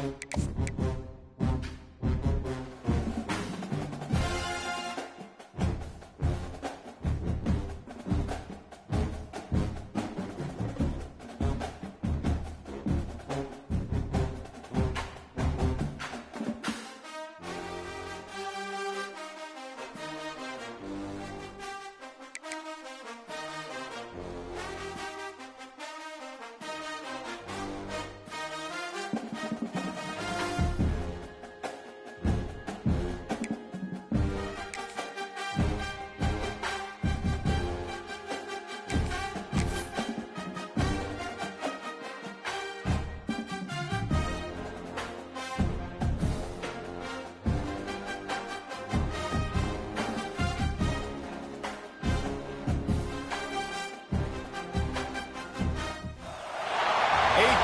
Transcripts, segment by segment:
A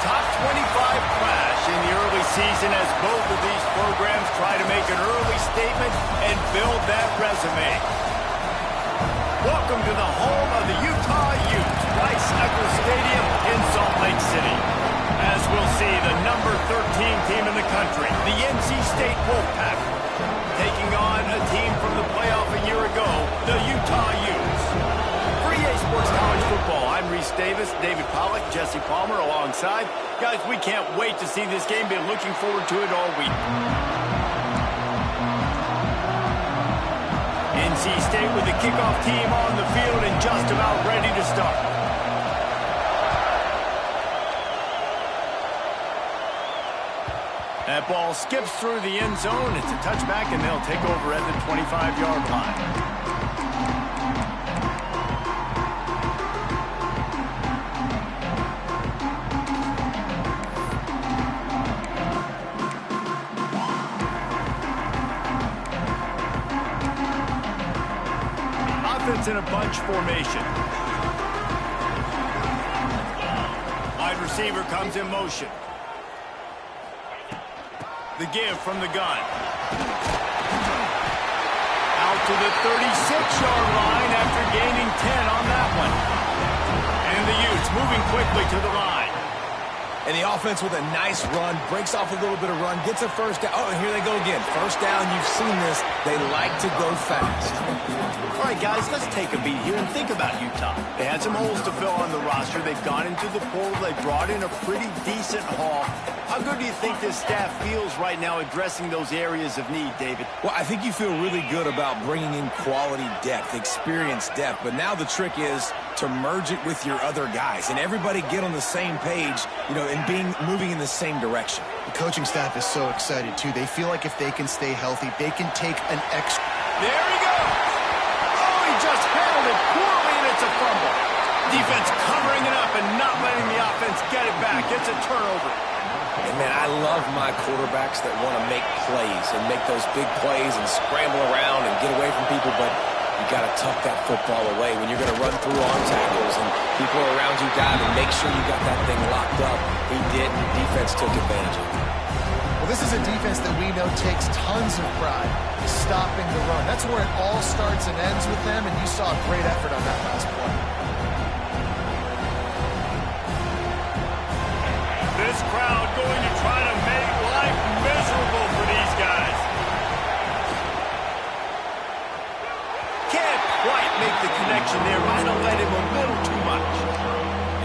top 25 clash in the early season as both of these programs try to make an early statement and build that resume. Welcome to the home of the Utah Utes, Icebox Stadium in Salt Lake City. As we'll see, the number 13 team in the country, the NC State Wolfpack, taking on a team from the playoff a year ago, the Utah Utes. For EA Sports College Football, I'm Reese Davis, David Pollack, Jesse Palmer alongside. Guys, we can't wait to see this game. Been looking forward to it all week. NC State with the kickoff team on the field and just about ready to start. That ball skips through the end zone. It's a touchback, and they'll take over at the 25-yard line. In a bunch formation. Wide receiver comes in motion. The give from the gun. Out to the 36-yard line after gaining 10 on that one. And the Utes moving quickly to the line. And the offense with a nice run, breaks off a little bit of run, gets a first down. Oh, and here they go again. First down, you've seen this. They like to go fast. All right, guys, let's take a beat here and think about Utah. They had some holes to fill on the roster. They've gone into the portal. They brought in a pretty decent haul. How good do you think this staff feels right now addressing those areas of need, David? Well, I think you feel really good about bringing in quality depth, experience depth. But now the trick is to merge it with your other guys and everybody get on the same page, you know, and moving in the same direction. The coaching staff is so excited, too. They feel like if they can stay healthy, they can take an extra. There he goes! Oh, he just handled it poorly, and it's a fumble. Defense covering it up and not letting the offense get it back. It's a turnover. And, man, I love my quarterbacks that want to make plays and make those big plays and scramble around and get away from people, but you got to tuck that football away when you're going to run through arm tackles and people are around you diving. Make sure you got that thing locked up. He did, and defense took advantage of it. Well, this is a defense that we know takes tons of pride stopping the run. That's where it all starts and ends with them, and you saw a great effort on that last play. This crowd going to try to make life miserable for these guys. Can't quite make the connection there. Might have let him a little too much.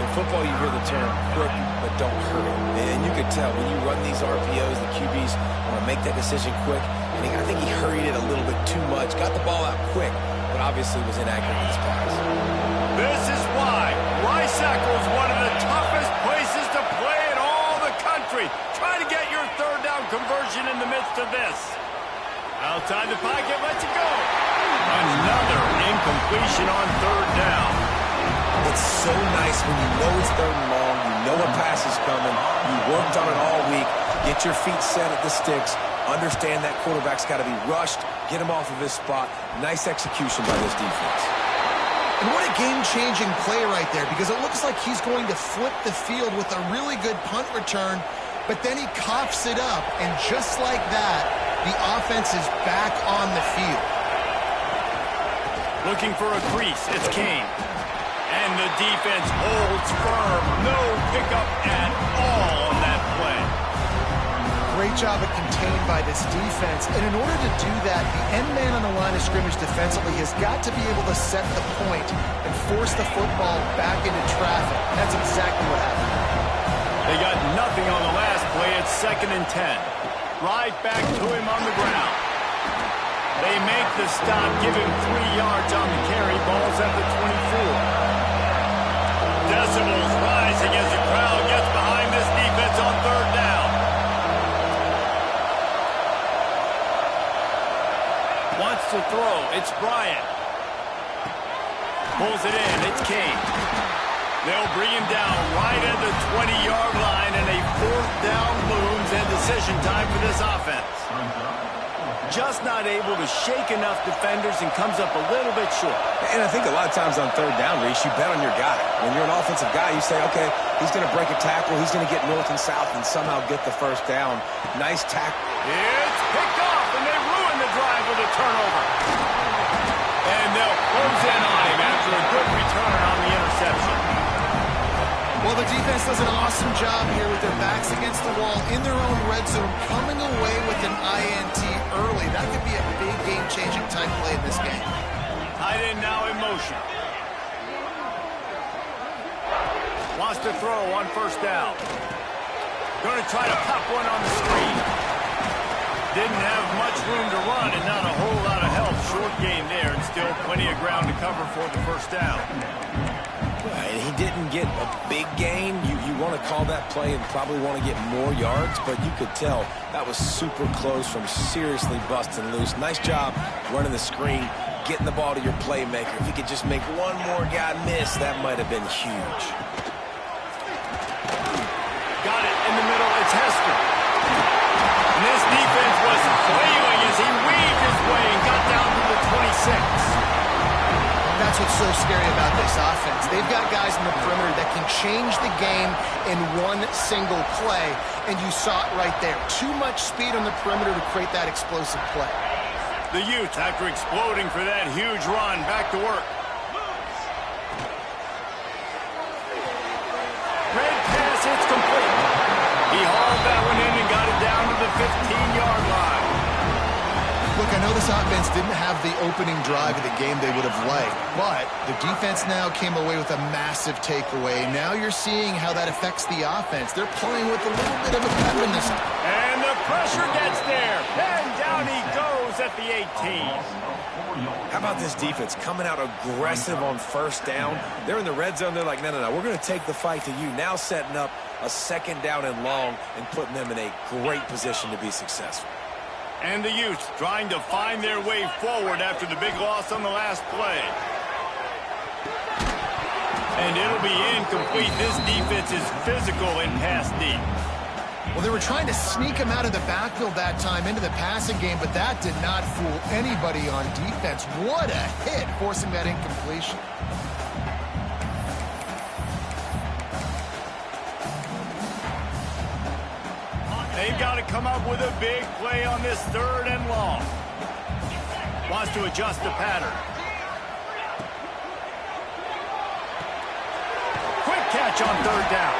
In football, you hear the term crook, but don't hurt him. And you can tell when you run these RPOs, the QBs want to make that decision quick. And I think he hurried it a little bit too much. Got the ball out quick, but obviously was inaccurate in his pass. This is why Icebox is one of the toughest places to play in all the country. Try to get your third down conversion in the midst of this. Outside the pocket, lets it go. Another incompletion on third down. It's so nice when you know it's third and long, you know a pass is coming, you worked on it all week, get your feet set at the sticks, understand that quarterback's got to be rushed, get him off of his spot. Nice execution by this defense. And what a game-changing play right there, because it looks like he's going to flip the field with a really good punt return, but then he coughs it up, and just like that, the offense is back on the field. Looking for a crease, it's Kane. And the defense holds firm. No pickup at all on that play. great job of contained by this defense. And in order to do that, the end man on the line of scrimmage defensively has got to be able to set the point and force the football back into traffic. That's exactly what happened. They got nothing on the last play. It's 2nd and 10. Right back to him on the ground. They make the stop, give him 3 yards on the carry. Ball's at the 24. Decibels rising as the crowd gets behind this defense on 3rd down. Wants to throw. It's Bryant. Pulls it in. It's King. They'll bring him down right at the 20-yard line, and a 4th down looms and decision time for this offense. Just not able to shake enough defenders and comes up a little bit short. And I think a lot of times on 3rd down, Reese, you bet on your guy. When you're an offensive guy, you say, okay, he's going to break a tackle, he's going to get north and south and somehow get the 1st down. Nice tackle. It's picked off, and they ruin the drive with a turnover. And they'll close in on him after a good return on the interception. Well, the defense does an awesome job here with their backs against the wall in their own red zone, coming away with an INT early. That could be a big game-changing type play in this game. Tight end now in motion. Wants to throw on 1st down. Going to try to pop one on the screen. Didn't have much room to run and not a whole lot of help. Short game there and still plenty of ground to cover for the 1st down. And he didn't get a big gain. You want to call that play and probably want to get more yards, but you could tell that was super close from seriously busting loose. Nice job running the screen, getting the ball to your playmaker. If he could just make one more guy miss, that might have been huge. Got it in the middle. It's Hester. And this defense was flailing as he weaved his way and got down to the 26. That's what's so scary about this offense. They've got guys in the perimeter that can change the game in one single play, and you saw it right there. Too much speed on the perimeter to create that explosive play. The Utes, after exploding for that huge run, back to work. Red pass, it's complete. He hauled that one in and got it down to the 15-yard line. Look, I know this offense didn't have the opening drive of the game they would have liked, but the defense now came away with a massive takeaway. Now you're seeing how that affects the offense. They're playing with a little bit of a pep in this. And the pressure gets there. And down he goes at the 18. How about this defense coming out aggressive on 1st down? They're in the red zone. They're like, no, we're going to take the fight to you. Now setting up a 2nd down and long and putting them in a great position to be successful. And the Utes trying to find their way forward after the big loss on the last play. And it'll be incomplete. This defense is physical in pass deep. Well, they were trying to sneak him out of the backfield that time into the passing game, but that did not fool anybody on defense. What a hit, forcing that incompletion. They've got to come up with a big play on this 3rd and long. Wants to adjust the pattern. Quick catch on 3rd down.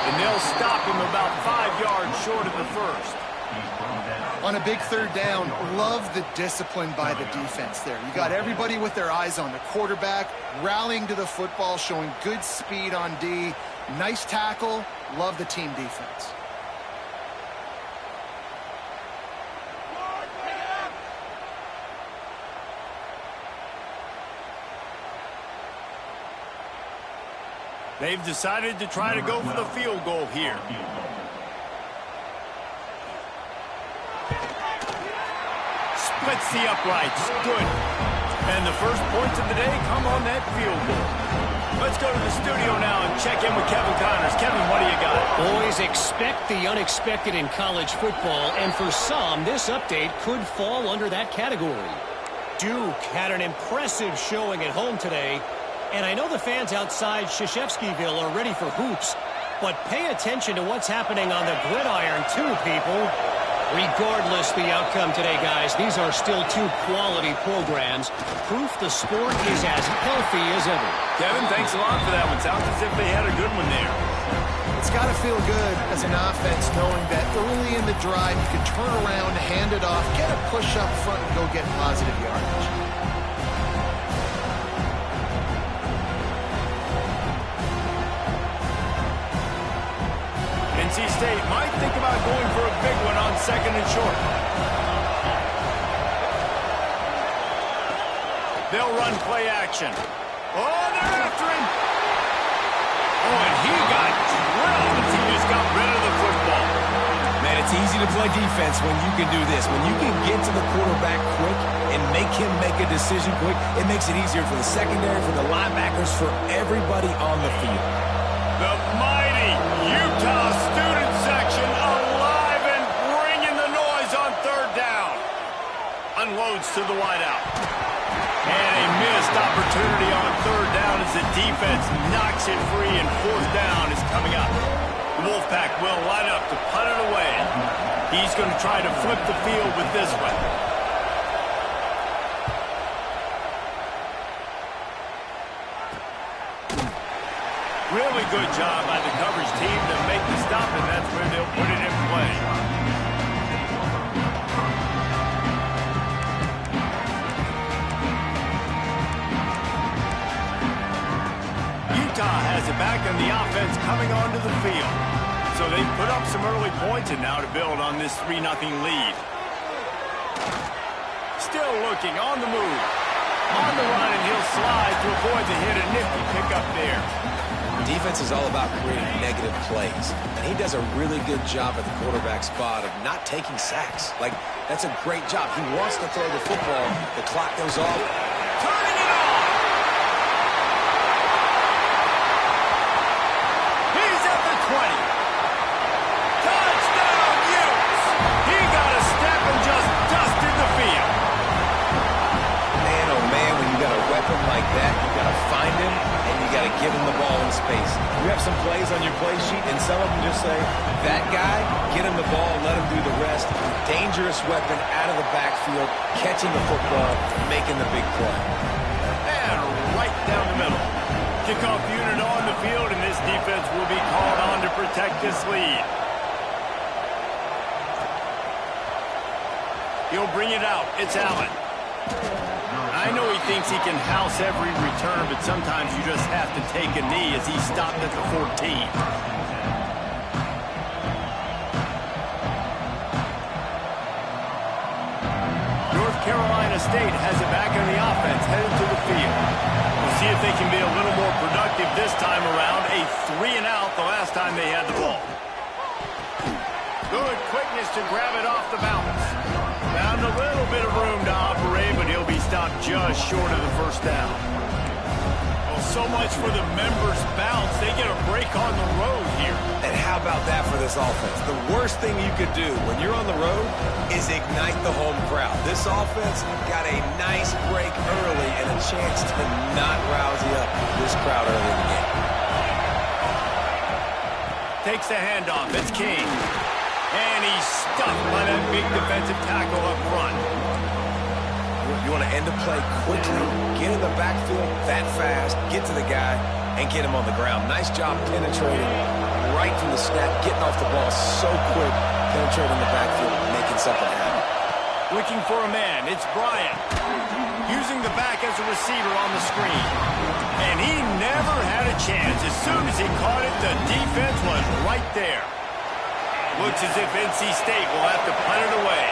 And they'll stop him about 5 yards short of the 1st. On a big 3rd down, love the discipline by the defense there. You got everybody with their eyes on the quarterback, rallying to the football, showing good speed on D. Nice tackle. Love the team defense. They've decided to try to go for the field goal here. Splits the uprights. Good. And the first points of the day come on that field goal. Let's go to the studio now and check in with Kevin Connors. Kevin, what do you got? Boys, expect the unexpected in college football, and for some, this update could fall under that category. Duke had an impressive showing at home today. And I know the fans outside Krzyzewskiville are ready for hoops, but pay attention to what's happening on the gridiron too, people. Regardless the outcome today, guys, these are still 2 quality programs. Proof the sport is as healthy as ever. Kevin, thanks a lot for that one. Sounds as if they had a good one there. it's got to feel good as an offense knowing that early in the drive you can turn around, hand it off, get a push up front, and go get positive yardage. NC State might think about going for a big one on 2nd and short. They'll run play action. Oh, they're after him. Oh, and he got drilled as he just got rid of the football. Man, it's easy to play defense when you can do this. When you can get to the quarterback quick and make him make a decision quick, it makes it easier for the secondary, for the linebackers, for everybody on the field. The mighty Utah student section alive and bringing the noise on 3rd down. Unloads to the wideout. And a missed opportunity on 3rd down as the defense knocks it free and 4th down is coming up. The Wolfpack will line up to punt it away. He's going to try to flip the field with this one. Really good job by the coverage team to make the stop, and that's where they'll put it in play. Utah has it back, and the offense coming onto the field. So they've put up some early points, and now to build on this 3-0 lead. Still looking on the move. On the run, and he'll slide to avoid the hit. A nifty pickup there. Defense is all about creating negative plays, and he does a really good job at the quarterback spot of not taking sacks. Like, that's a great job. He wants to throw the football. The clock goes off. Turning it on! He's at the 20. Touchdown, Utes! He got a step and just dusted the field. Man, oh man, when you got a weapon like that, you got to find him, and you got to give him the ball in space. You have some plays on your play sheet, and some of them just say, that guy, get him the ball, let him do the rest. Dangerous weapon out of the backfield, catching the football, making the big play. And right down the middle. Kickoff unit on the field, and this defense will be called on to protect this lead. He'll bring it out. It's Allen. I know he thinks he can house every return, but sometimes you just have to take a knee as he stopped at the 14. North Carolina State has it back in the offense, headed to the field. We'll see if they can be a little more productive this time around. A 3-and-out the last time they had the ball. Good quickness to grab it off the bounce. Found a little bit of room to operate, but he'll be stopped just short of the 1st down. Well, so much for the members' bounce. They get a break on the road here. And how about that for this offense? The worst thing you could do when you're on the road is ignite the home crowd. This offense got a nice break early and a chance to not rouse up this crowd early in the game. Takes the handoff. It's King. And he's stuffed by that big defensive tackle up front. You want to end the play quickly, get in the backfield that fast, get to the guy, and get him on the ground. Nice job penetrating right from the snap, getting off the ball so quick, penetrating the backfield, making something happen. Looking for a man. It's Bryant. Using the back as a receiver on the screen. And he never had a chance. As soon as he caught it, the defense was right there. Looks as if NC State will have to punt it away.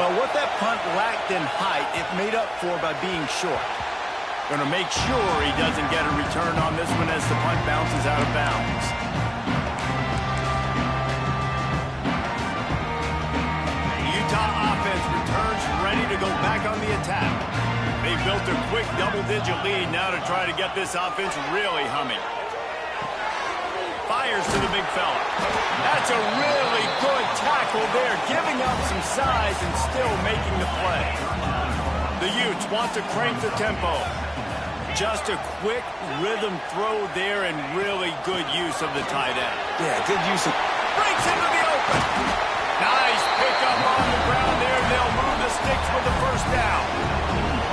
Well, what that punt lacked in height, it made up for by being short. Going to make sure he doesn't get a return on this one as the punt bounces out of bounds. The Utah offense returns ready to go back on the attack. They built a quick double-digit lead now to try to get this offense really humming. Fires to the big fella. That's a really good tackle there, giving up some size and still making the play. The Utes want to crank the tempo. Just a quick rhythm throw there and really good use of the tight end. Yeah, good use of... Breaks into the open. Nice pickup on the ground there. They'll move the sticks with the 1st down.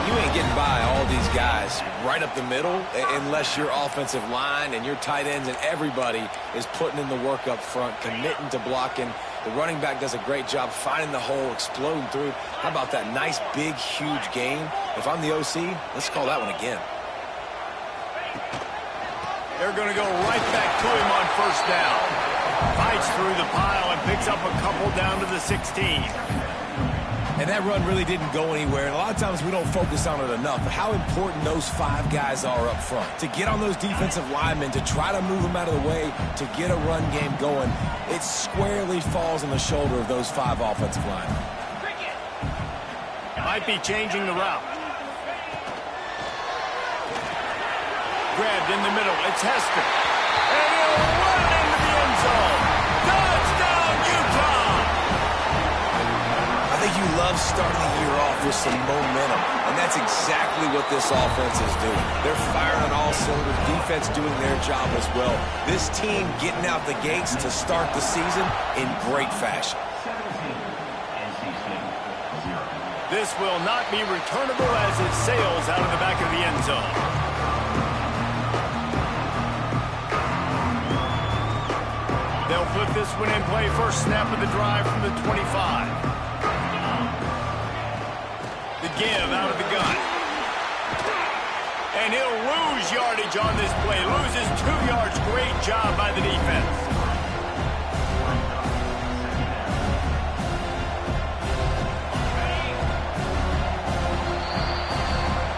You ain't getting by all these guys right up the middle unless your offensive line and your tight ends and everybody is putting in the work up front, committing to blocking. The running back does a great job finding the hole, exploding through. How about that nice, big, huge gain? If I'm the OC, let's call that one again. They're going to go right back to him on first down. Fights through the pile and picks up a couple down to the 16. And that run really didn't go anywhere. And a lot of times we don't focus on it enough. But how important those 5 guys are up front. To get on those defensive linemen, to try to move them out of the way, to get a run game going, it squarely falls on the shoulder of those 5 offensive linemen. Might be changing the route. Grabbed in the middle. It's Hester. And he'll run into the end zone. Touchdown, Utah! I think you love starting the year off with some momentum, and that's exactly what this offense is doing. They're firing on all cylinders, defense doing their job as well. This team getting out the gates to start the season in great fashion. This will not be returnable as it sails out of the back of the end zone. They'll put this one in play. First snap of the drive from the 25. The give out of the gun. And he'll lose yardage on this play. Loses 2 yards. Great job by the defense.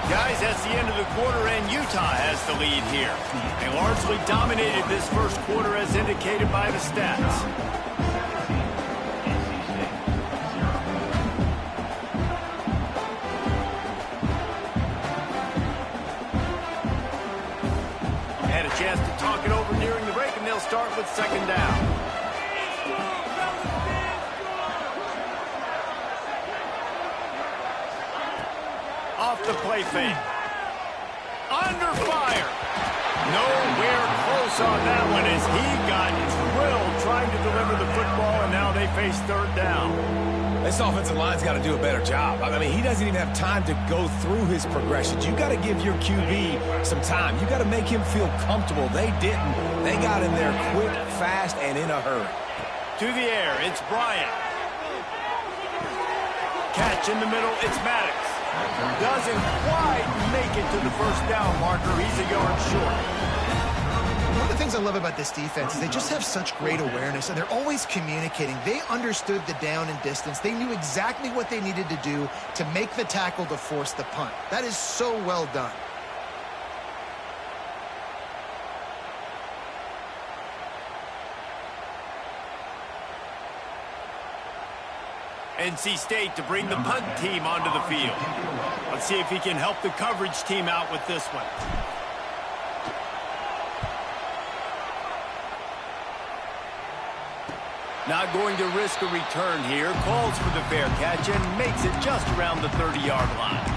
Guys, that's the end of the quarter, and Utah has the lead here. They largely dominated this first quarter as indicated by the stats. Had a chance to talk it over during the break, and they'll start with second down. Off the play fake. Under fire. Nowhere close on that one as he got drilled trying to deliver the football, and now they face third down. This offensive line's got to do a better job. I mean, he doesn't even have time to go through his progressions. You got to give your QB some time. You got to make him feel comfortable. They didn't. They got in there quick, fast, and in a hurry. To the air, it's Bryant. Catch in the middle, it's Maddox. Doesn't quite make it to the first down marker. He's a yard short. One of the things I love about this defense is they just have such great awareness, and they're always communicating. They understood the down and distance. They knew exactly what they needed to do to make the tackle to force the punt. That is so well done. NC State to bring the punt team onto the field. Let's see if he can help the coverage team out with this one. Not going to risk a return here. Calls for the fair catch and makes it just around the 30-yard line.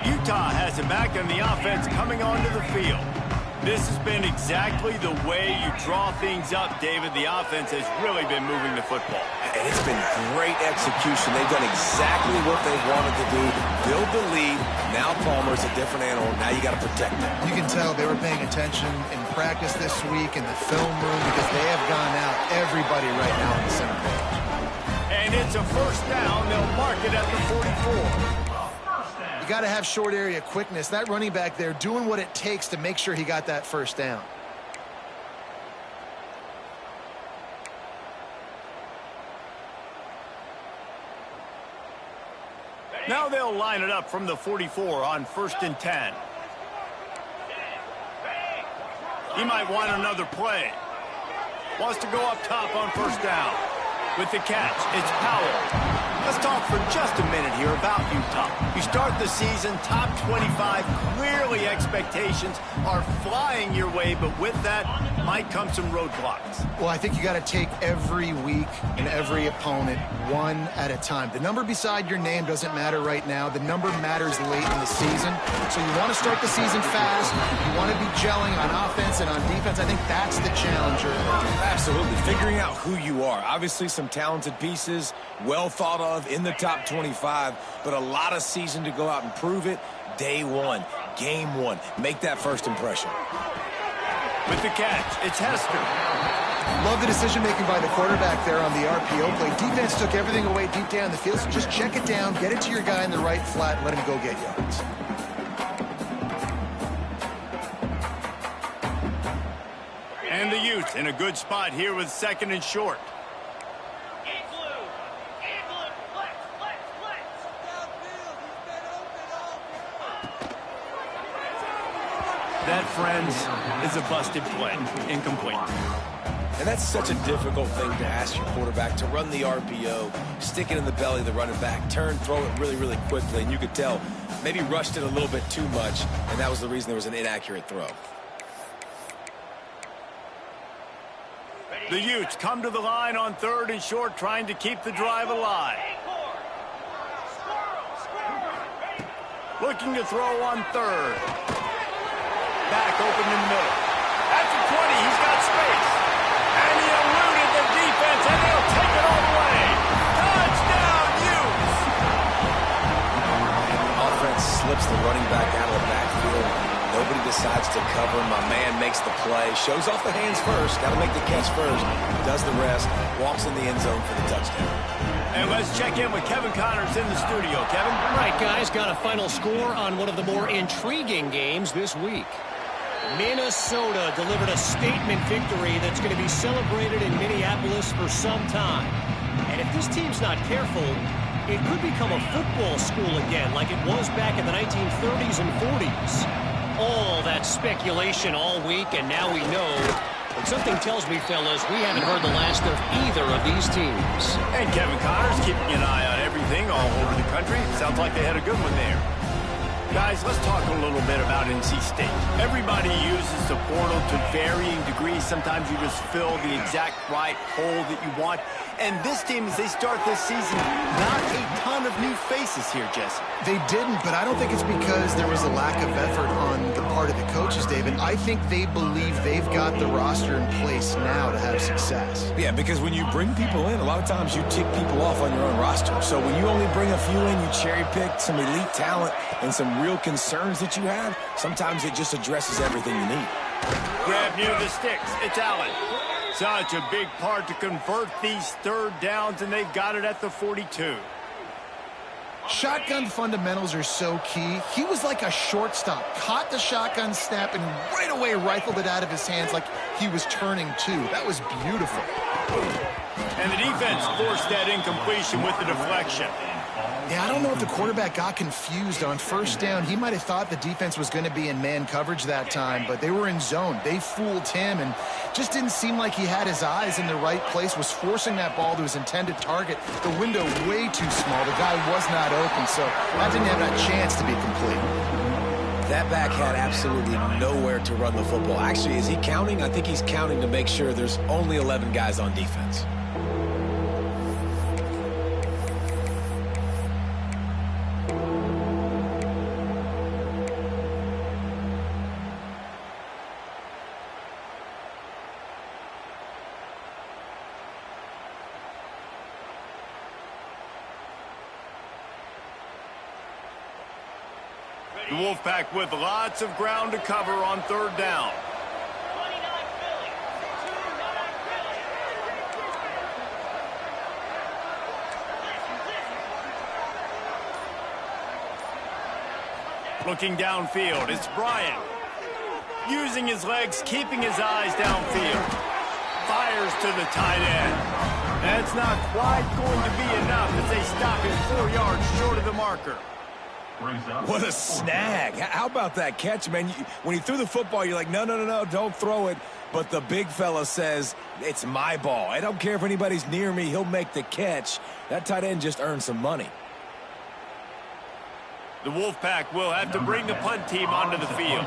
Utah has it back, and the offense coming onto the field. This has been exactly the way you draw things up, David. The offense has really been moving the football. And it's been great execution. They've done exactly what they wanted to do. Build the lead. Now Palmer's a different animal. Now you got to protect him. You can tell they were paying attention in practice this week in the film room because they have gone out everybody right now on the center page. And it's a first down. They'll mark it at the 44. You got to have short area quickness. That running back there doing what it takes to make sure he got that first down. Now they'll line it up from the 44 on 1st and 10. He might want another play. Wants to go up top on first down. With the catch, it's Powell. Let's talk for just a minute here about Utah. You start the season top 25. Clearly expectations are flying your way, but with that might come some roadblocks. Well, I think you got to take every week and every opponent one at a time. The number beside your name doesn't matter right now. The number matters late in the season. So you want to start the season fast. You want to be gelling on offense and on defense. I think that's the challenger. Absolutely. Figuring out who you are. Obviously some talented pieces, well thought of of in the top 25, but a lot of season to go out and prove it. Day one, game one. Make that first impression. With the catch, it's Hester. Love the decision-making by the quarterback there on the RPO play. Defense took everything away deep down the field, so just check it down, get it to your guy in the right flat, and let him go get yards. And the Utes in a good spot here with 2nd and short. That, friends, is a busted play. Incomplete. And that's such a difficult thing to ask your quarterback, to run the RPO, stick it in the belly of the running back, turn, throw it really, really quickly. And you could tell maybe rushed it a little bit too much, and that was the reason there was an inaccurate throw. The Utes come to the line on 3rd and short, trying to keep the drive alive. Looking to throw on 3rd. Back open in the middle. At the 20, he's got space. And he eluded the defense, and they'll take it all the way. Touchdown, Utes! And the offense slips the running back out of the backfield. Nobody decides to cover. My man makes the play. Shows off the hands first. Got to make the catch first. Does the rest. Walks in the end zone for the touchdown. And let's check in with Kevin Connors in the studio. Kevin? All right, guys, got a final score on one of the more intriguing games this week. Minnesota delivered a statement victory that's going to be celebrated in Minneapolis for some time. And if this team's not careful, it could become a football school again like it was back in the 1930s and 40s. All that speculation all week, and now we know. But something tells me, fellas, we haven't heard the last of either of these teams. And Kevin Connors keeping an eye on everything all over the country. Sounds like they had a good one there. Guys, let's talk a little bit about NC State. Everybody uses the portal to varying degrees. Sometimes you just fill the exact right hole that you want. And this team, as they start this season, not a ton of new faces here, Jesse. They didn't, but I don't think it's because there was a lack of effort on the part of the coaches, David. I think they believe they've got the roster in place now to have success. Yeah, because when you bring people in, a lot of times you tick people off on your own roster. So when you only bring a few in, you cherry-pick some elite talent and some real concerns that you have, sometimes it just addresses everything you need. Grab near the sticks. It's Allen. Such a big part to convert these 3rd downs, and they've got it at the 42. Shotgun fundamentals are so key. He was like a shortstop. Caught the shotgun snap and right away rifled it out of his hands like he was turning two. That was beautiful. And the defense forced that incompletion with the deflection. Yeah, I don't know if the quarterback got confused on 1st down. He might have thought the defense was going to be in man coverage that time, but they were in zone. They fooled him and just didn't seem like he had his eyes in the right place, was forcing that ball to his intended target. The window way too small. The guy was not open, so that didn't have that chance to be complete. That back had absolutely nowhere to run the football. Actually, is he counting? I think he's counting to make sure there's only 11 guys on defense. The Wolfpack with lots of ground to cover on 3rd down. Looking downfield, it's Bryant. Using his legs, keeping his eyes downfield. Fires to the tight end. That's not quite going to be enough as they stop him 4 yards short of the marker. What a snag. How about that catch, man? When he threw the football, you're like, no, don't throw it. But the big fella says, it's my ball. I don't care if anybody's near me. He'll make the catch. That tight end just earned some money. The Wolfpack will have to bring the punt team onto the field.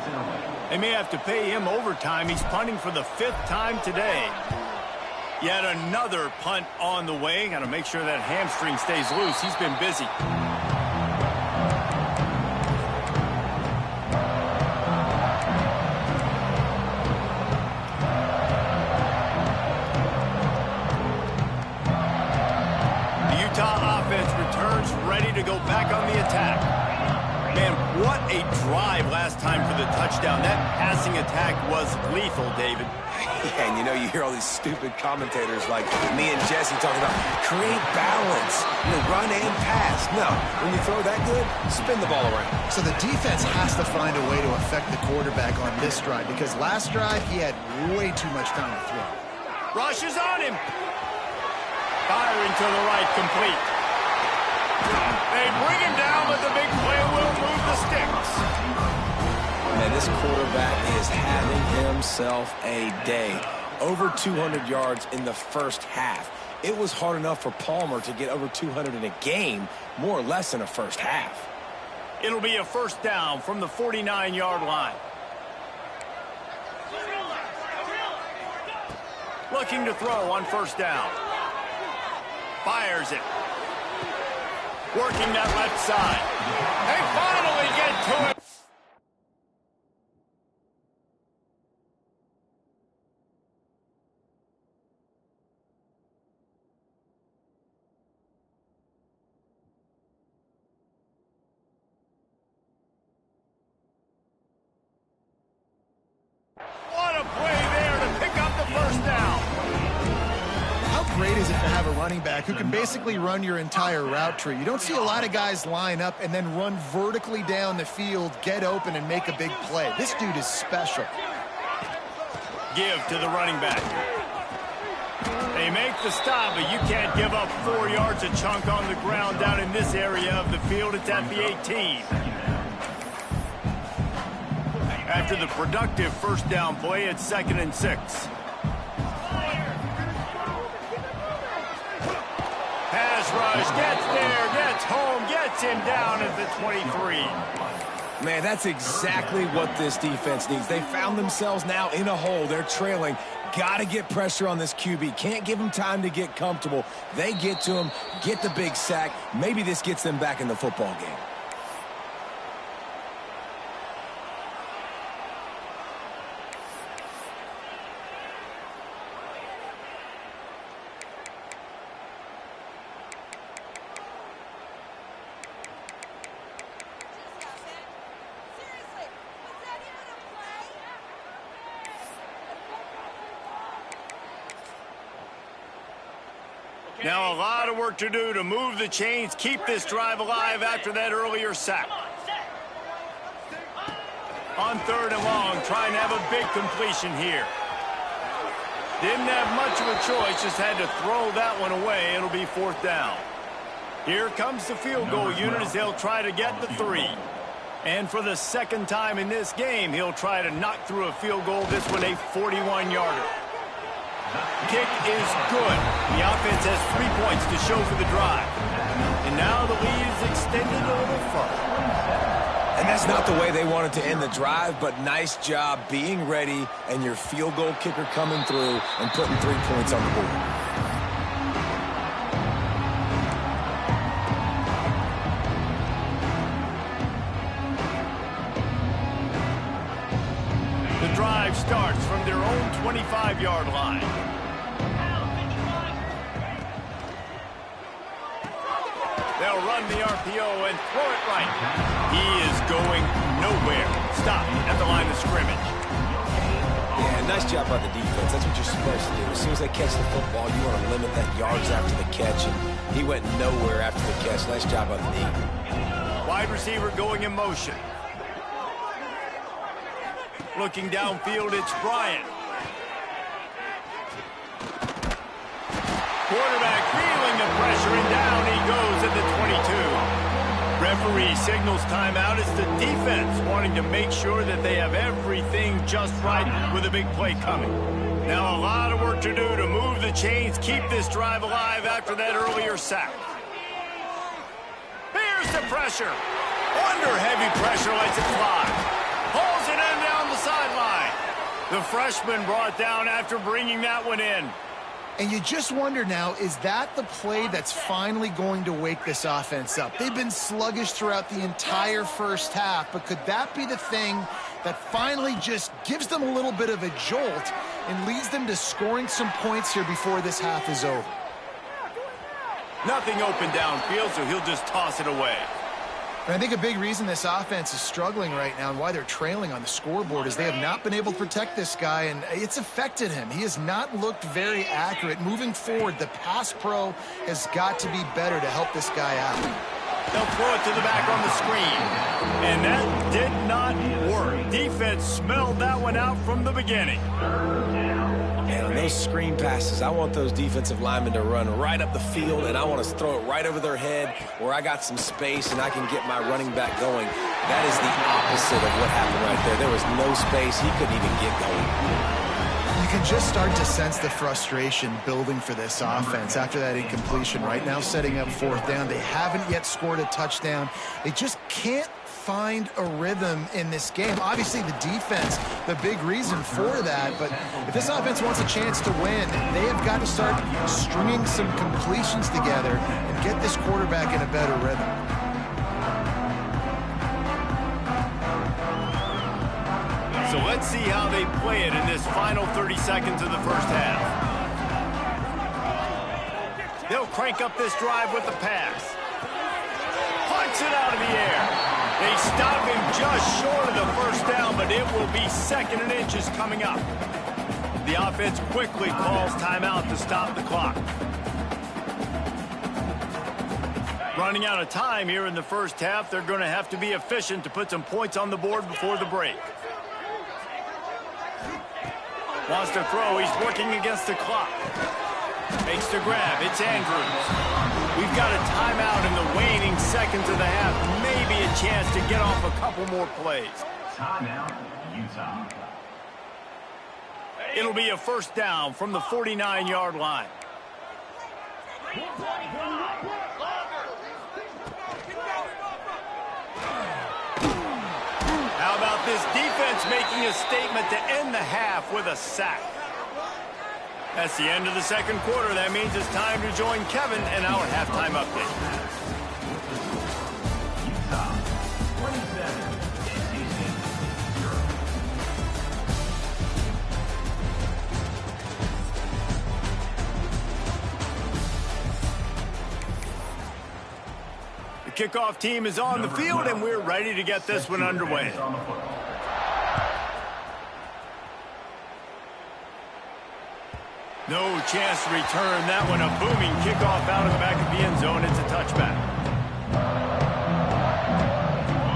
They may have to pay him overtime. He's punting for the 5th time today. Yet another punt on the way. Got to make sure that hamstring stays loose. He's been busy. Utah offense go back on the attack. Man, what a drive last time for the touchdown. That passing attack was lethal, David. Yeah, and you know, you hear all these stupid commentators like me and Jesse talking about create balance, run and pass. No, when you throw that good, spin the ball around. So the defense has to find a way to affect the quarterback on this drive because last drive he had way too much time to throw. Rush is on him. Firing to the right, complete. They bring him down, but the big play will move the sticks. Man, this quarterback is having himself a day. Over 200 yards in the first half. It was hard enough for Palmer to get over 200 in a game, more or less in a first half. It'll be a first down from the 49-yard line. Looking to throw on first down. Fires it. Working that left side. They finally get to it. What a play there to pick up the first down. How great is it to have a running back who can basically run your entire route tree? You don't see a lot of guys line up and then run vertically down the field, get open, and make a big play. This dude is special. Give to the running back. They make the stop, but you can't give up 4 yards a chunk on the ground down in this area of the field. It's at the 18. After the productive first down play, it's 2nd and 6. Pass rush, gets there, gets home, gets him down at the 23. Man, that's exactly what this defense needs. They found themselves now in a hole. They're trailing. Got to get pressure on this QB. Can't give him time to get comfortable. They get to him, get the big sack. Maybe this gets them back in the football game. Now a lot of work to do to move the chains, keep this drive alive after that earlier sack. On 3rd and long, trying to have a big completion here. Didn't have much of a choice, just had to throw that one away. It'll be 4th down. Here comes the field goal unit as they'll try to get the 3. And for the 2nd time in this game, he'll try to knock through a field goal, this one a 41-yarder. Kick is good. The offense has 3 points to show for the drive. And now the lead is extended a little further. And that's not the way they wanted to end the drive, but nice job being ready and your field goal kicker coming through and putting 3 points on the board. The drive starts from their own 25-yard line. They'll run the RPO and throw it right. He is going nowhere. Stop at the line of scrimmage. Yeah, nice job by the defense. That's what you're supposed to do. As soon as they catch the football, you want to limit that yards after the catch, and he went nowhere after the catch. Nice job by the D. Wide receiver going in motion. Looking downfield, it's Bryant. Quarterback feeling the pressure, and down he goes at the 22. Referee signals timeout. It's the defense wanting to make sure that they have everything just right with a big play coming. Now a lot of work to do to move the chains, keep this drive alive after that earlier sack. Here's the pressure. Under heavy pressure, lets it fly. Pulls it in down the sideline. The freshman brought down after bringing that one in. And you just wonder now, is that the play that's finally going to wake this offense up? They've been sluggish throughout the entire first half, but could that be the thing that finally just gives them a little bit of a jolt and leads them to scoring some points here before this half is over? Nothing open downfield, so he'll just toss it away. And I think a big reason this offense is struggling right now and why they're trailing on the scoreboard is they have not been able to protect this guy, and it's affected him. He has not looked very accurate. Moving forward, the pass pro has got to be better to help this guy out. They'll throw it to the back on the screen. And that did not work. Defense smelled that one out from the beginning. And on those screen passes, I want those defensive linemen to run right up the field, and I want to throw it right over their head where I got some space and I can get my running back going. That is the opposite of what happened right there. There was no space. He couldn't even get going. You can just start to sense the frustration building for this offense after that incompletion. Right now, setting up 4th down. They haven't yet scored a touchdown. They just can't find a rhythm in this game. Obviously, the defense, the big reason for that. But if this offense wants a chance to win, they have got to start stringing some completions together and get this quarterback in a better rhythm. So let's see how they play it in this final 30 seconds of the first half. They'll crank up this drive with the pass. Punts it out of the air. They stop him just short of the first down, but it will be 2nd and inches coming up. The offense quickly calls timeout to stop the clock. Running out of time here in the first half, they're going to have to be efficient to put some points on the board before the break. Wants to throw. He's working against the clock. Makes the grab. It's Andrews. We've got a timeout in the waning seconds of the half. Maybe a chance to get off a couple more plays. Timeout, Utah. It'll be a 1st down from the 49-yard line. How about this defense making a statement to end the half with a sack? That's the end of the 2nd quarter. That means it's time to join Kevin in our halftime update. Utah, 27, The kickoff team is on the field, and we're ready to get this one underway. No chance to return that one. A booming kickoff out of the back of the end zone. It's a touchback.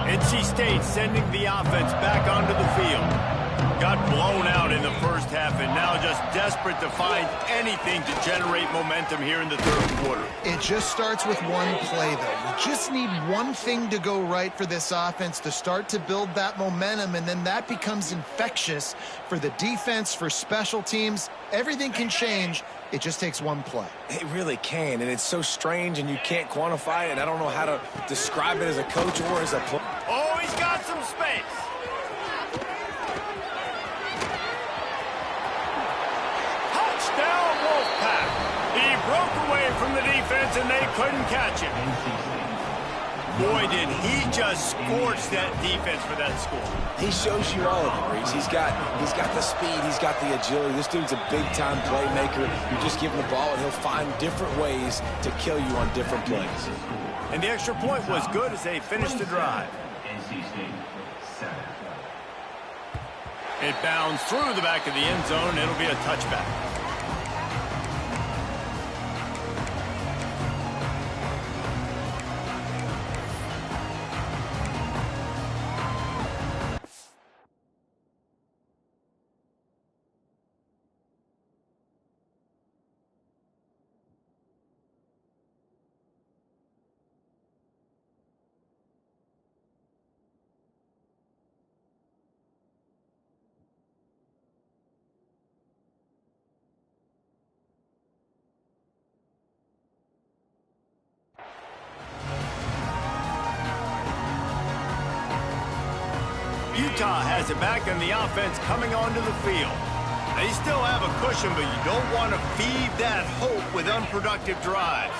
NC State sending the offense back onto the field. Got blown out in the first half and now just desperate to find anything to generate momentum here in the 3rd quarter. It just starts with one play, though. You just need one thing to go right for this offense to start to build that momentum, and then that becomes infectious for the defense, for special teams. Everything can change. It just takes one play. It really can, and it's so strange, and you can't quantify it, and I don't know how to describe it as a coach or as a player. Oh, he's got some space. Touchdown, Wolfpack. He broke away from the defense, and they couldn't catch him. Boy, did he just scorch that defense for that score. He shows you all of it, Reese. He's got the speed, he's got the agility. This dude's a big-time playmaker. You just give him the ball, and he'll find different ways to kill you on different plays. And the extra point was good as they finished the drive. It bounds through the back of the end zone. It'll be a touchback. Utah has it back in the offense coming onto the field. They still have a cushion, but you don't want to feed that hope with unproductive drives.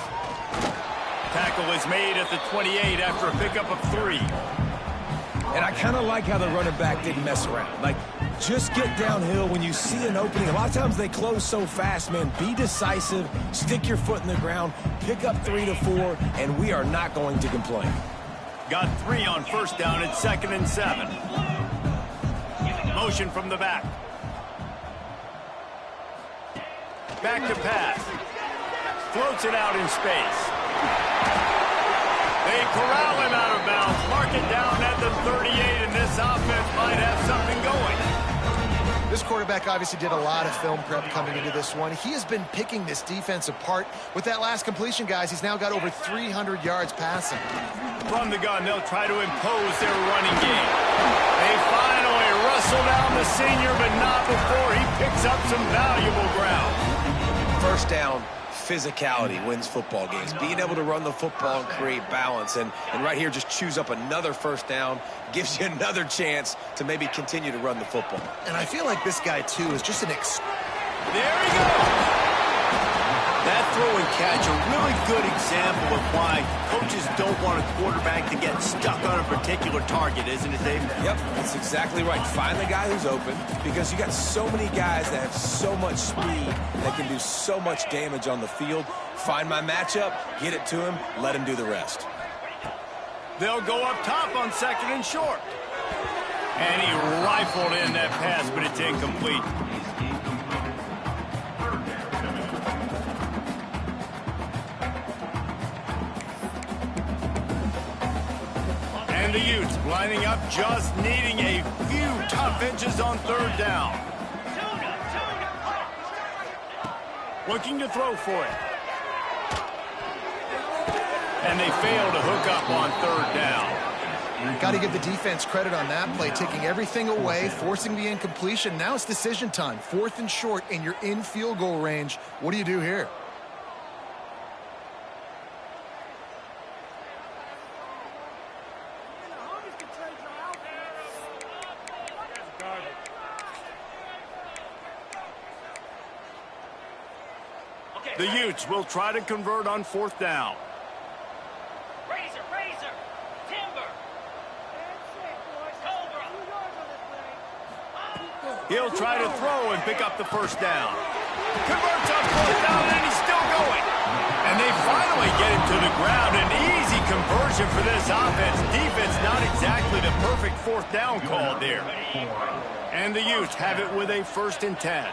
Tackle is made at the 28 after a pickup of 3. And I kind of like how the running back didn't mess around. Like, just get downhill when you see an opening. A lot of times they close so fast, man. Be decisive, stick your foot in the ground, pick up 3 to 4, and we are not going to complain. Got 3 on first down at 2nd and 7. Motion from the back. Back to pass. Floats it out in space. They corral him out of bounds. Mark it down at the 38, and this offense might have something going. This quarterback obviously did a lot of film prep coming into this one. He has been picking this defense apart. With that last completion, guys, he's now got over 300 yards passing. From the gun, they'll try to impose their running game. They finally wrestle down the senior, but not before he picks up some valuable ground. First down, physicality wins football games. Being able to run the football and create balance. And right here, just choose up another first down, gives you another chance to maybe continue to run the football. And I feel like this guy, too, is just an There he goes! That throw and catch, a really good example of why coaches don't want a quarterback to get stuck on a particular target, isn't it, Dave? Yep, that's exactly right. Find the guy who's open, because you got so many guys that have so much speed that can do so much damage on the field. Find my matchup, get it to him, let him do the rest. They'll go up top on 2nd and short. And he rifled in that pass, but it's incomplete. And the Utes lining up, just needing a few tough inches on 3rd down. Looking to throw for it. And they fail to hook up on 3rd down. Got to give the defense credit on that play, taking everything away, forcing the incompletion. Now it's decision time. 4th and short, and you're in field goal range. What do you do here? The Utes will try to convert on 4th down. Razor, timber. Cobra. He'll try to throw and pick up the first down. Converts on 4th down, and he's still going. And they finally get him to the ground. An easy conversion for this offense. Defense not exactly the perfect 4th down call there. And the Utes have it with a 1st and 10.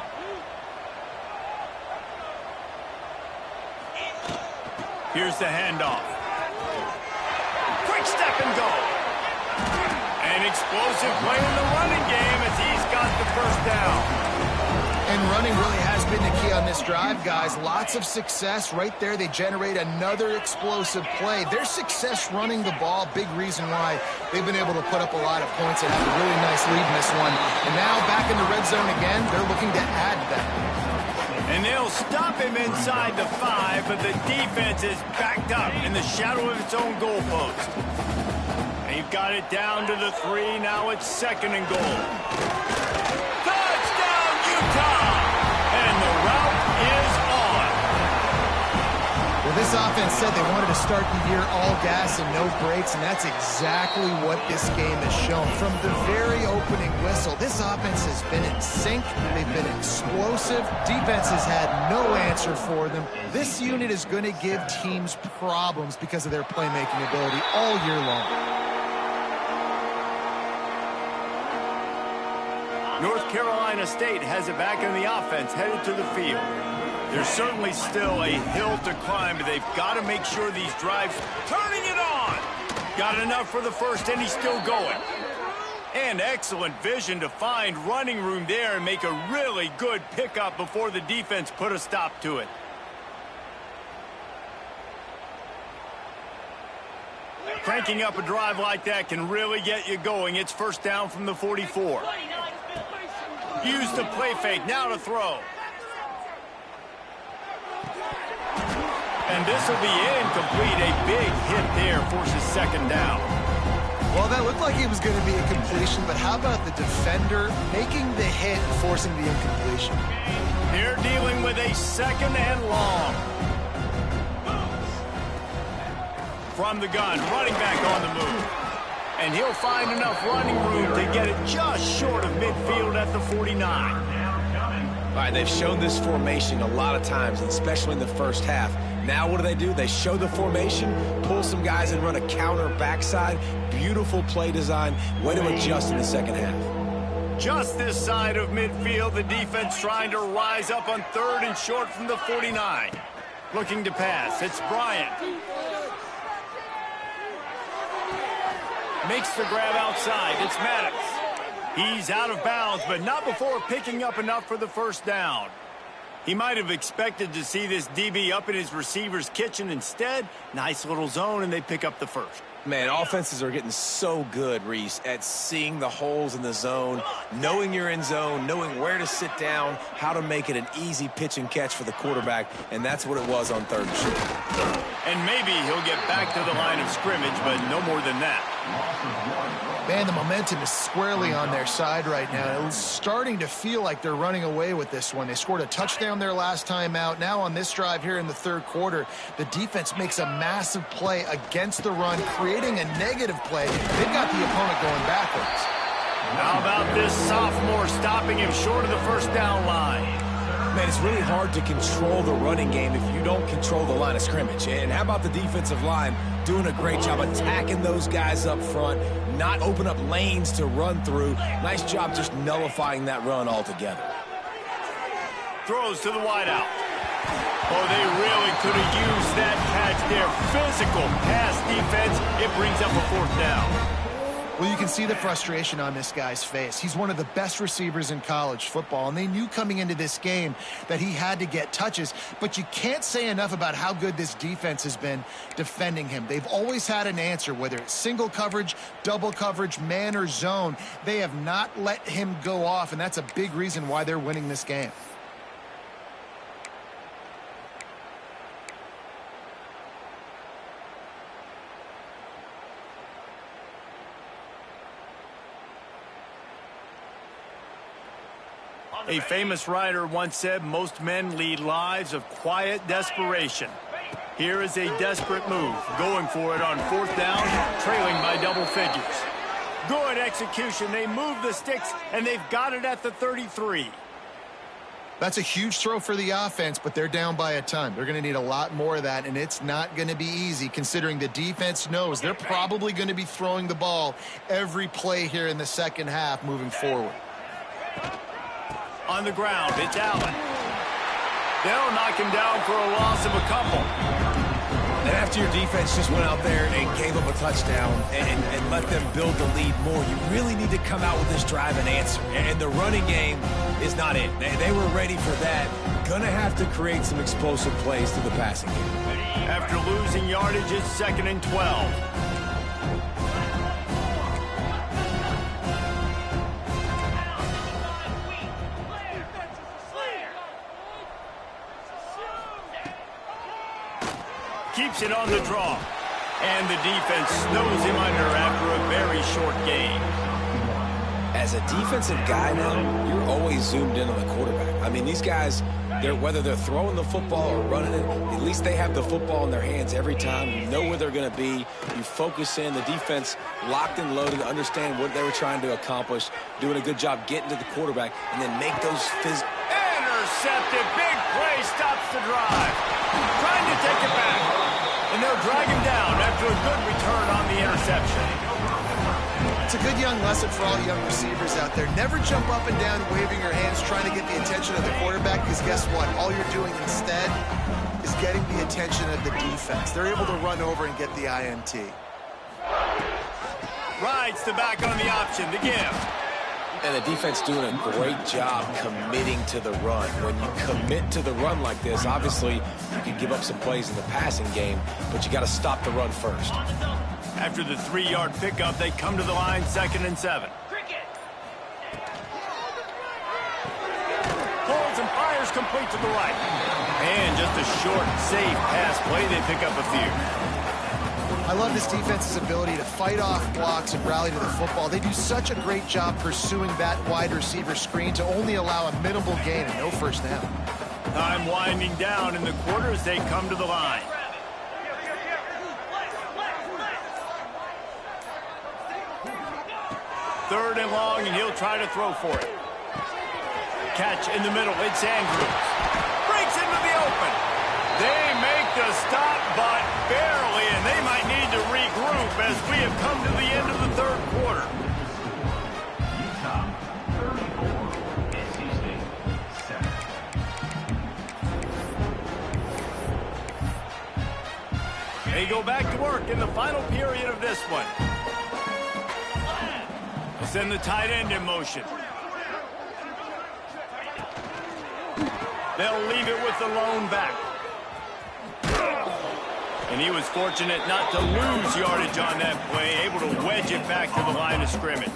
Here's the handoff. Quick step and go. An explosive play in the running game as he's got the first down. And running really has been the key on this drive, guys. Lots of success right there. They generate another explosive play. Their success running the ball, big reason why they've been able to put up a lot of points and have a really nice lead in this one. And now back in the red zone again, they're looking to add that. And they'll stop him inside the 5, but the defense is backed up in the shadow of its own goalpost. They've got it down to the 3. Now it's 2nd and goal. Touchdown, Utah! And the route is on. Well, this offense said they wanted to start the year all gas and no brakes, and that's exactly what this game has shown. From the very opening whistle, this offense has been in sync. They've been explosive. Defense has had no answer for them. This unit is going to give teams problems because of their playmaking ability all year long. North Carolina State has it back in the offense, headed to the field. There's certainly still a hill to climb, but they've got to make sure these drives, turning it on. Got enough for the first, and he's still going. And excellent vision to find running room there and make a really good pickup before the defense put a stop to it. Cranking up a drive like that can really get you going. It's 1st down from the 44. Use the play fake, now to throw. And this will be incomplete. A big hit there forces 2nd down. Well, that looked like it was going to be a completion, but how about the defender making the hit, forcing the incompletion? They're dealing with a 2nd and long. From the gun, running back on the move. And he'll find enough running room to get it just short of midfield at the 49. All right, they've shown this formation a lot of times, especially in the first half. Now what do? They show the formation, pull some guys and run a counter backside. Beautiful play design. Way to adjust in the second half. Just this side of midfield, the defense trying to rise up on 3rd and short from the 49. Looking to pass. It's Bryant. Makes the grab outside. It's Maddox. He's out of bounds, but not before picking up enough for the first down. He might have expected to see this DB up in his receiver's kitchen. Instead, nice little zone, and they pick up the first. Man, offenses are getting so good, Reese, at seeing the holes in the zone, knowing you're in zone, knowing where to sit down, how to make it an easy pitch and catch for the quarterback, and that's what it was on 3rd and short. And maybe he'll get back to the line of scrimmage, but no more than that. Man, the momentum is squarely on their side right now. It's starting to feel like they're running away with this one. They scored a touchdown their last time out. Now on this drive here in the 3rd quarter, the defense makes a massive play against the run, creating a negative play. They've got the opponent going backwards. How about this sophomore stopping him short of the first down line? Man, it's really hard to control the running game if you don't control the line of scrimmage. And how about the defensive line doing a great job attacking those guys up front, not open up lanes to run through. Nice job just nullifying that run altogether. Throws to the wideout. Oh, they really could have used that catch there. Physical pass defense. It brings up a 4th down. Well, you can see the frustration on this guy's face. He's one of the best receivers in college football, and they knew coming into this game that he had to get touches, but you can't say enough about how good this defense has been defending him. They've always had an answer, whether it's single coverage, double coverage, man or zone. They have not let him go off, and that's a big reason why they're winning this game. A famous writer once said, most men lead lives of quiet desperation. Here is a desperate move, going for it on 4th down, trailing by double figures. Good execution. They move the sticks, and they've got it at the 33. That's a huge throw for the offense, but they're down by a ton. They're going to need a lot more of that, and it's not going to be easy considering the defense knows they're probably going to be throwing the ball every play here in the second half moving forward. On the ground, it's Allen. They'll knock him down for a loss of a couple. And after your defense just went out there and gave up a touchdown and let them build the lead more, you really need to come out with this drive and answer. And the running game is not it. They were ready for that. Gonna have to create some explosive plays through the passing game. After losing yardage, it's 2nd and 12. Keeps it on the draw. And the defense snows him under after a very short game. As a defensive guy now, you're always zoomed in on the quarterback. I mean, these guys, whether they're throwing the football or running it, at least they have the football in their hands every time. You know where they're going to be. You focus in. The defense locked and loaded to understand what they were trying to accomplish, doing a good job getting to the quarterback, and then make those Intercepted. Big play stops the drive. Trying to take it back. And they'll drag him down after a good return on the interception. It's a good young lesson for all young receivers out there. Never jump up and down waving your hands trying to get the attention of the quarterback, because guess what? All you're doing instead is getting the attention of the defense. They're able to run over and get the INT. Rides the back on the option to give. And the defense doing a great job committing to the run. When you commit to the run like this, obviously you can give up some plays in the passing game, but you got to stop the run first. After the 3-yard pickup, they come to the line, 2nd and 7. Pulls and fires complete to the right. And just a short, safe pass play. They pick up a few. I love this defense's ability to fight off blocks and rally to the football. They do such a great job pursuing that wide receiver screen to only allow a minimal gain and no first down. Time winding down in the quarter as they come to the line. 3rd and long, and he'll try to throw for it. Catch in the middle. It's Andrews. Breaks into the open. They make the stop, but barely, and they might need to regroup as we have come to the end of the 3rd quarter. Utah 34, NC State 7. They go back to work in the final period of this one. They'll send the tight end in motion. They'll leave it with the lone back. And he was fortunate not to lose yardage on that play, able to wedge it back to the line of scrimmage.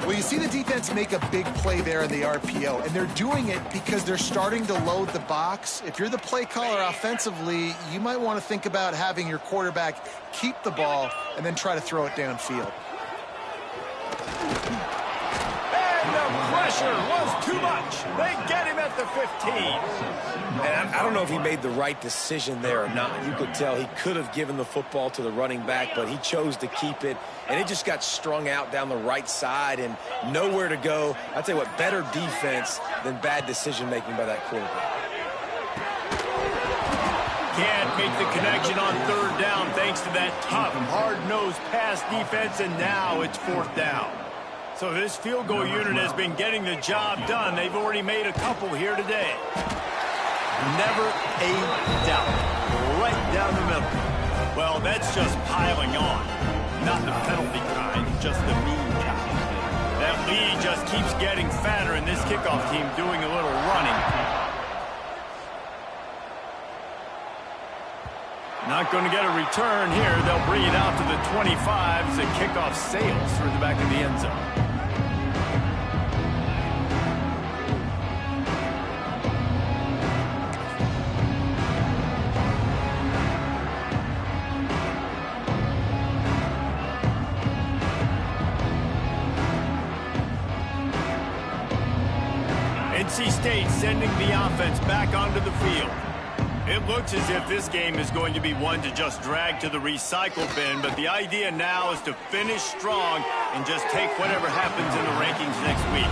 Well, you see the defense make a big play there in the RPO, and they're doing it because they're starting to load the box. If you're the play caller offensively, you might want to think about having your quarterback keep the ball and then try to throw it downfield. And the pressure was too much. They get him at the 15. And I don't know if he made the right decision there or not. You could tell he could have given the football to the running back, but he chose to keep it, and it just got strung out down the right side and nowhere to go. I'll tell you what, better defense than bad decision-making by that quarterback. Can't make the connection on 3rd down thanks to that tough, hard-nosed pass defense, and now it's 4th down. So this field goal unit has been getting the job done. They've already made a couple here today. Never a doubt. Right down the middle. Well, that's just piling on. Not the penalty kind, just the mean kind. That lead just keeps getting fatter, and this kickoff team doing a little running. Not going to get a return here. They'll bring it out to the 25 as the kickoff sails through the back of the end zone. NC State sending the offense back onto the field. It looks as if this game is going to be one to just drag to the recycle bin, but the idea now is to finish strong and just take whatever happens in the rankings next week.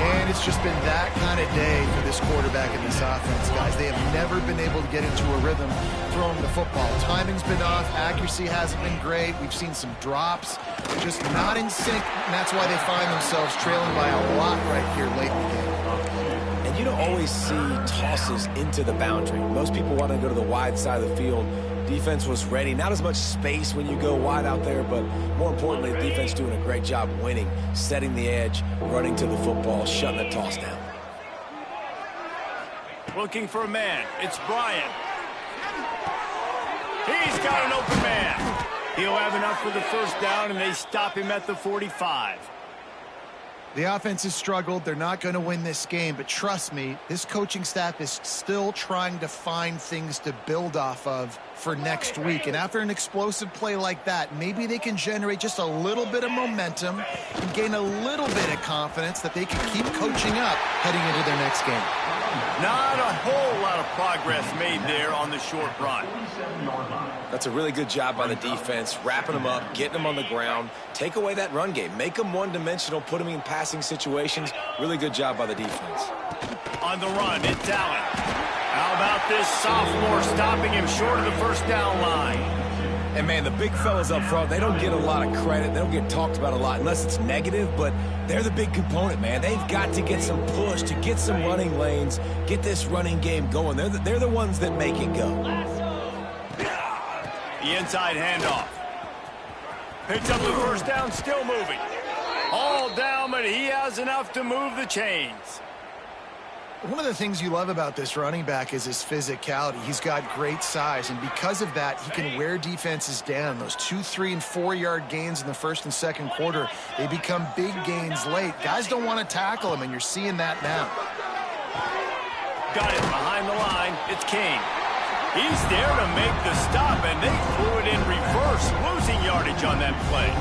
And it's just been that kind of day for this quarterback and this offense, guys. They have never been able to get into a rhythm throwing the football. Timing's been off. Accuracy hasn't been great. We've seen some drops. Just not in sync, and that's why they find themselves trailing by a lot right here late in the game. And you don't always see tosses into the boundary. Most people want to go to the wide side of the field. Defense was ready. Not as much space when you go wide out there, but more importantly, the defense doing a great job winning, setting the edge, running to the football, shutting the toss down. Looking for a man. It's Bryant. He's got an open man. He'll have enough for the 1st down, and they stop him at the 45. The offense has struggled. They're not going to win this game, but trust me, this coaching staff is still trying to find things to build off of for next week. And after an explosive play like that, maybe they can generate just a little bit of momentum and gain a little bit of confidence that they can keep coaching up heading into their next game. Not a whole lot of progress made there on the short run. That's a really good job by the defense, wrapping them up, getting them on the ground. Take away that run game. Make them one-dimensional, put them in passing situations. Really good job by the defense. On the run, it's Allen. How about this sophomore stopping him short of the 1st down line? And, man, the big fellas up front, they don't get a lot of credit. They don't get talked about a lot unless it's negative, but they're the big component, man. They've got to get some push, to get some running lanes, get this running game going. They're the ones that make it go. The inside handoff. Picks up the 1st down, still moving. All down, but he has enough to move the chains. One of the things you love about this running back is his physicality. He's got great size, and because of that, he can wear defenses down. Those 2, 3, and 4-yard gains in the 1st and 2nd quarter, they become big gains late. Guys don't want to tackle him, and you're seeing that now. Got it behind the line. It's Kane. He's there to make the stop, and they threw it in reverse, losing yardage on that play.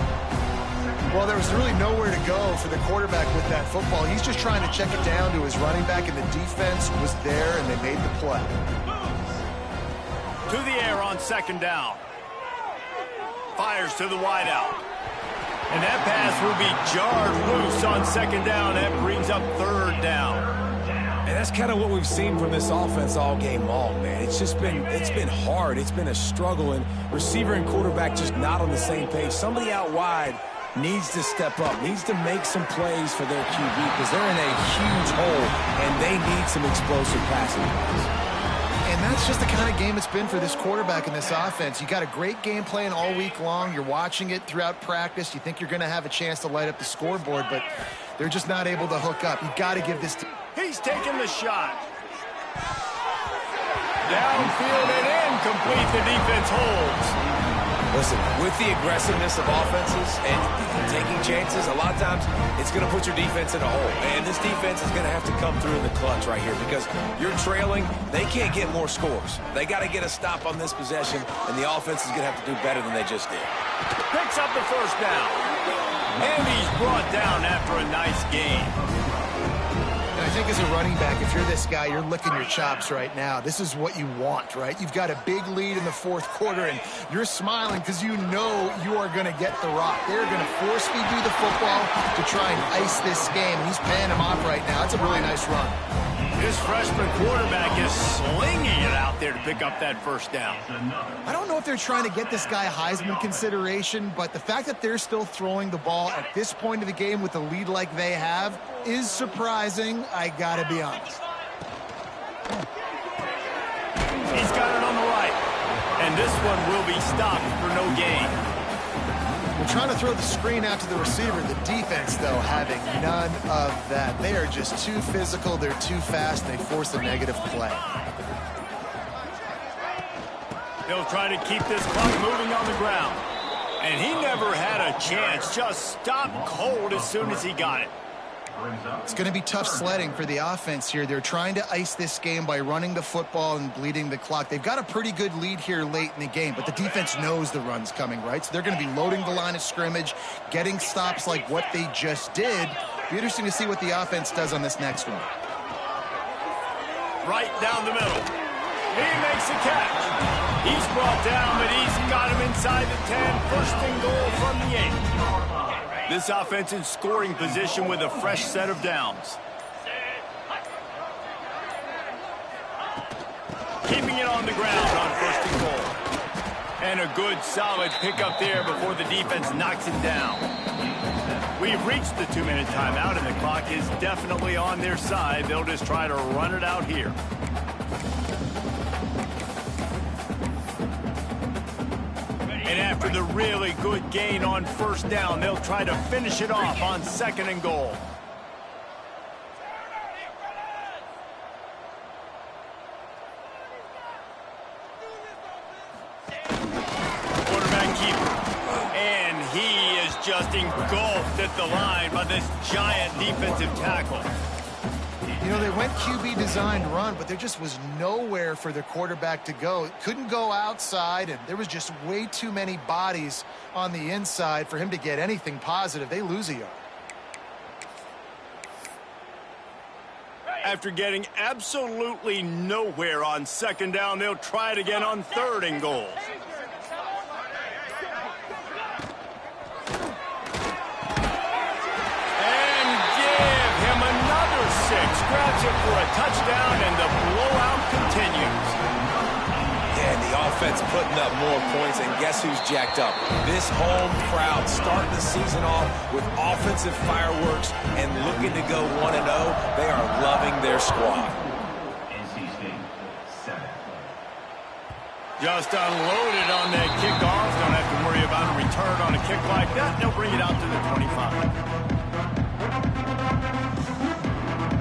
Well, there was really nowhere to go for the quarterback with that football. He's just trying to check it down to his running back, and the defense was there, and they made the play. To the air on 2nd down. Fires to the wideout. And that pass will be jarred loose on second down. That brings up third down. And that's kind of what we've seen from this offense all game long, man. It's been hard. It's been a struggle, and receiver and quarterback just not on the same page. Somebody out wide needs to step up, needs to make some plays for their QB because they're in a huge hole, and they need some explosive passing plays. And that's just the kind of game it's been for this quarterback in this offense. You got a great game plan all week long. You're watching it throughout practice. You think you're going to have a chance to light up the scoreboard, but they're just not able to hook up. You got to give this. He's taking the shot. Downfield and incomplete. The defense holds. Listen, with the aggressiveness of offenses and taking chances, a lot of times it's going to put your defense in a hole. And this defense is going to have to come through in the clutch right here because you're trailing. They can't get more scores. They got to get a stop on this possession, and the offense is going to have to do better than they just did. Picks up the first down. And he's brought down after a nice game. And I think as a running back, if you're this guy, you're licking your chops right now. This is what you want, right? You've got a big lead in the fourth quarter, and you're smiling because you know you are going to get the rock. They're going to force feed you the football to try and ice this game. He's paying him off right now. It's a really nice run. This freshman quarterback is slinging it out there to pick up that first down. I don't know if they're trying to get this guy Heisman consideration, but the fact that they're still throwing the ball at this point of the game with a lead like they have is surprising, I gotta be honest. He's got it on the right, and this one will be stopped for no gain. We're trying to throw the screen out to the receiver. The defense, though, having none of that. They are just too physical. They're too fast. They force a negative play. They'll try to keep this clock moving on the ground. And he never had a chance. Just stopped cold as soon as he got it. It's going to be tough sledding for the offense here. They're trying to ice this game by running the football and bleeding the clock. They've got a pretty good lead here late in the game, but the defense knows the run's coming, right? So they're going to be loading the line of scrimmage, getting stops like what they just did. Be interesting to see what the offense does on this next one. Right down the middle. He makes a catch. He's brought down, but he's got him inside the 10. First and goal from the 8. This offense in scoring position with a fresh set of downs. Keeping it on the ground on first and goal. And a good solid pickup there before the defense knocks it down. We've reached the 2-minute timeout, and the clock is definitely on their side. They'll just try to run it out here. And after the really good gain on first down, they'll try to finish it off on second and goal. Quarterback keeper. And he is just engulfed at the line by this giant defensive tackle. You know, they went QB designed run, but there just was nowhere for the quarterback to go. It couldn't go outside, and there was just way too many bodies on the inside for him to get anything positive. They lose a yard. After getting absolutely nowhere on second down, they'll try it again on third and goal. Grabs it for a touchdown, and the blowout continues. Yeah, and the offense putting up more points, and guess who's jacked up? This home crowd starting the season off with offensive fireworks and looking to go 1-0. They are loving their squad. NC State 7. Just unloaded on that kickoff. Don't have to worry about a return on a kick like that. They'll bring it out to the 25.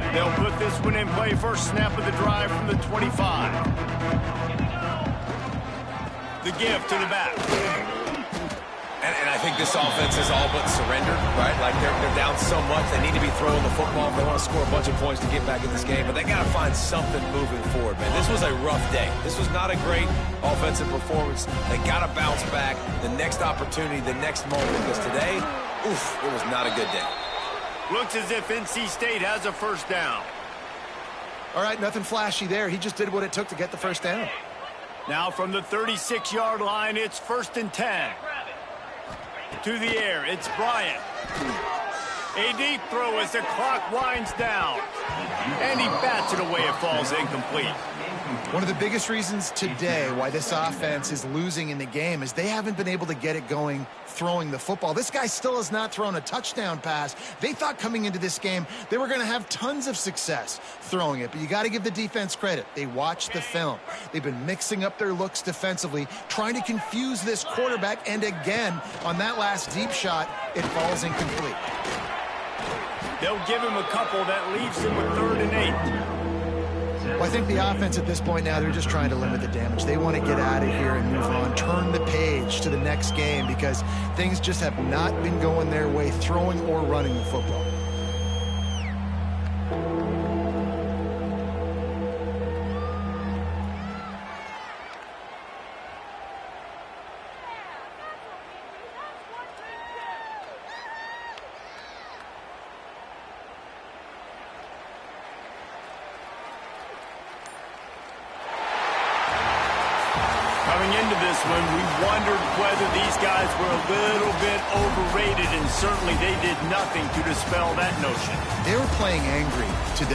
They'll put this one in play. First snap of the drive from the 25. The give to the back. And I think this offense is all but surrendered, right? Like they're down so much, they need to be throwing the football if they want to score a bunch of points to get back in this game. But they got to find something moving forward, man. This was a rough day. This was not a great offensive performance. They got to bounce back. The next opportunity, the next moment, because today, oof, it was not a good day. Looks as if NC State has a first down. All right, nothing flashy there. He just did what it took to get the first down. Now from the 36-yard line, it's 1st and 10. To the air, it's Bryant. A deep throw as the clock winds down. And he bats it away. It falls incomplete. One of the biggest reasons today why this offense is losing in the game is they haven't been able to get it going throwing the football. This guy still has not thrown a touchdown pass. They thought coming into this game they were going to have tons of success throwing it, but you got to give the defense credit. They watched the film. They've been mixing up their looks defensively, trying to confuse this quarterback, and again, on that last deep shot, it falls incomplete. They'll give him a couple. That leaves him with 3rd and 8. Well, I think the offense at this point now, they're just trying to limit the damage. They want to get out of here and move on, turn the page to the next game because things just have not been going their way, throwing or running the football. Coming into this one, we wondered whether these guys were a little bit overrated, and certainly they did nothing to dispel that notion. They were playing angry today.